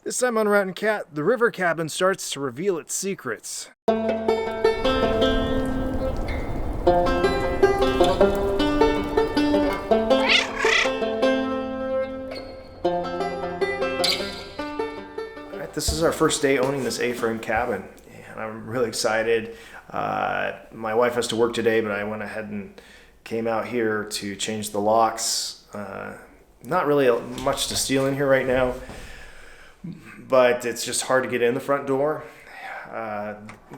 This time on Rat and Cat, the river cabin starts to reveal its secrets. This is our first day owning this A-frame cabin, and I'm really excited. My wife has to work today, but I went ahead and came out here to change the locks. Not really much to steal in here right now, but it's just hard to get in the front door.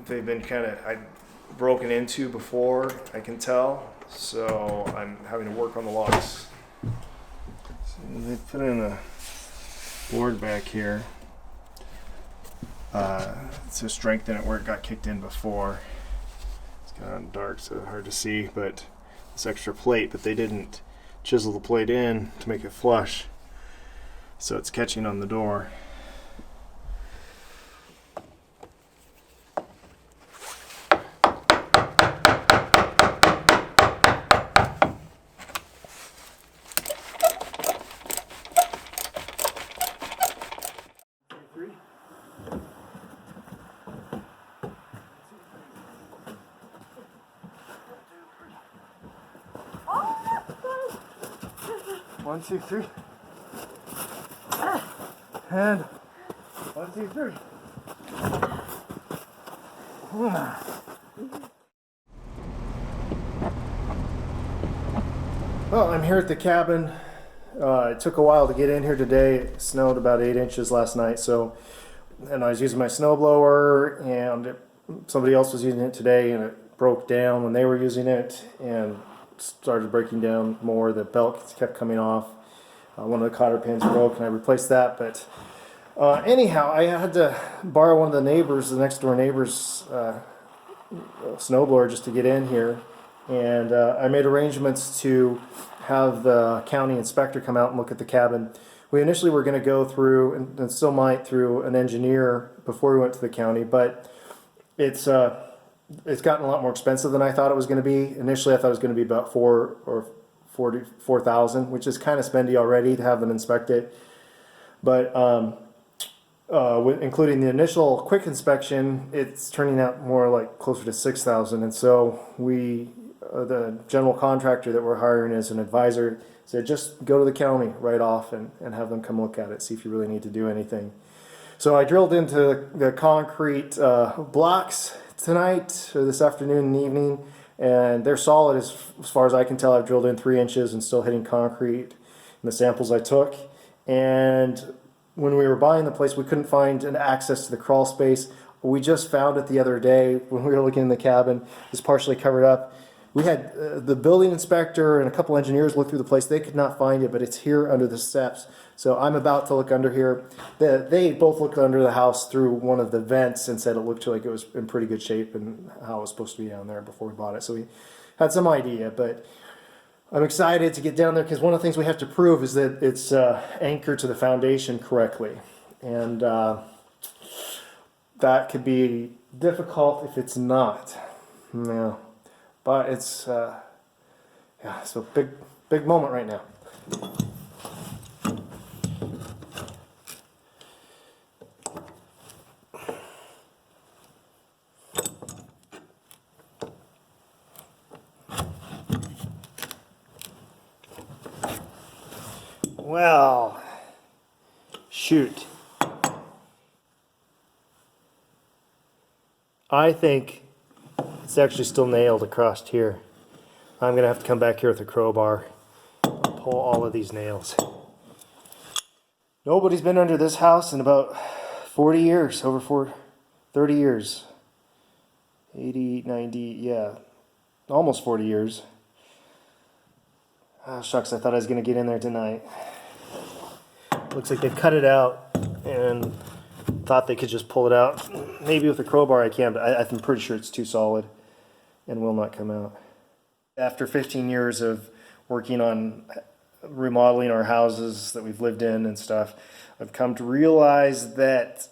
They've been kind of broken into before, I can tell, so I'm having to work on the locks. So they put in a board back here to strengthen it where it got kicked in before. It's kind of dark, so hard to see, but this extra plate, but they didn't chisel the plate in to make it flush, so it's catching on the door. One, two, three. And 1, 2, 3. Well, I'm here at the cabin. It took a while to get in here today. It snowed about 8 inches last night, and I was using my snowblower, and somebody else was using it today, and it broke down when they were using it, and started breaking down more. The belt kept coming off. One of the cotter pins broke, and I replaced that. But anyhow, I had to borrow one of the neighbors, the next door neighbor's snowblower, just to get in here. And I made arrangements to have the county inspector come out and look at the cabin. We initially were going to go through, and still might, through an engineer before we went to the county, but it's gotten a lot more expensive than I thought it was going to be. Initially, I thought it was going to be about $4,000, which is kind of spendy already to have them inspect it. But including the initial quick inspection, it's turning out more like closer to $6,000. And so the general contractor that we're hiring as an advisor said, just go to the county right off and have them come look at it, see if you really need to do anything. So I drilled into the concrete blocks tonight, or this afternoon and evening, and they're solid as far as I can tell. I've drilled in 3 inches and still hitting concrete in the samples I took. And when we were buying the place, we couldn't find an access to the crawl space. We just found it the other day when we were looking in the cabin. It's partially covered up. We had the building inspector and a couple engineers look through the place. They could not find it, but it's here under the steps. So I'm about to look under here. They both looked under the house through one of the vents and said it looked like it was in pretty good shape and how it was supposed to be down there before we bought it. So we had some idea, but I'm excited to get down there because one of the things we have to prove is that it's anchored to the foundation correctly. And that could be difficult if it's not. Yeah. But it's, yeah, so big moment right now. Well, shoot. I think it's actually still nailed across here. I'm going to have to come back here with a crowbar and pull all of these nails. Nobody's been under this house in about 40 years, 30 years. 80, 90, yeah, almost 40 years. Oh, shucks, I thought I was going to get in there tonight. Looks like they cut it out and thought they could just pull it out. Maybe with a crowbar I can, but I'm pretty sure it's too solid and will not come out. After 15 years of working on remodeling our houses that we've lived in and stuff, I've come to realize that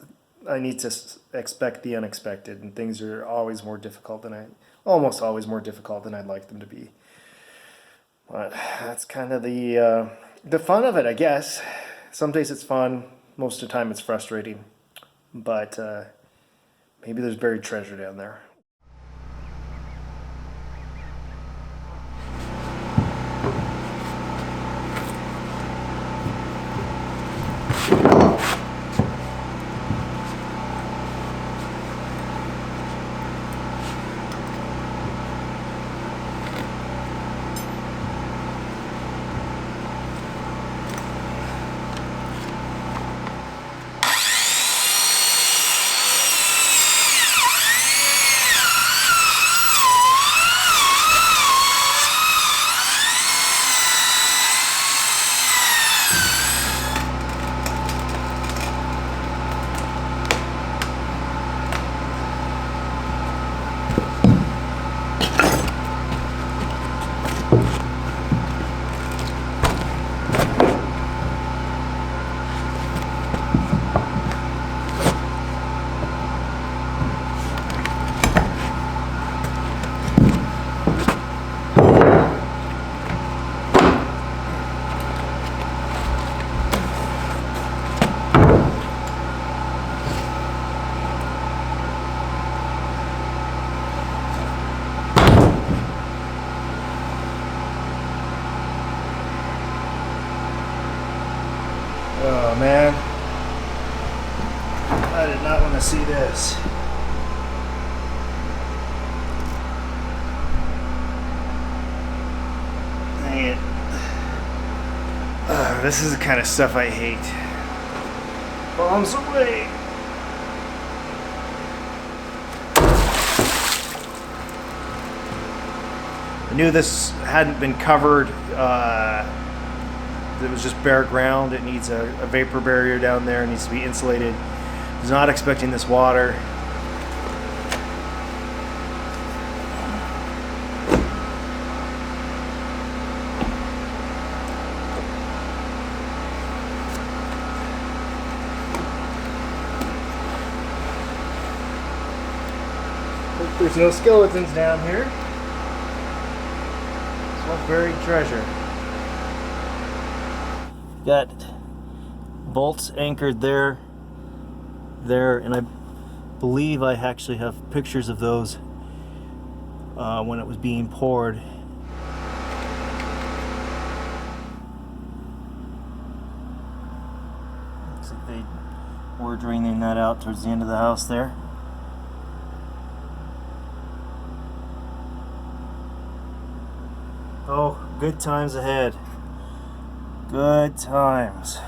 I need to expect the unexpected, and things are always more difficult than almost always more difficult than I'd like them to be. But that's kind of the fun of it, I guess. Some days it's fun, most of the time it's frustrating, but maybe there's buried treasure down there. Oh man, I did not want to see this. Dang it. This is the kind of stuff I hate. Bombs away. I knew this hadn't been covered. It was just bare ground. It needs a vapor barrier down there. It needs to be insulated. I was not expecting this water. Hope there's no skeletons down here. It's all buried treasure. Got bolts anchored there, and I believe I actually have pictures of those when it was being poured. Looks like they were draining that out towards the end of the house there. Oh, good times ahead. Good times.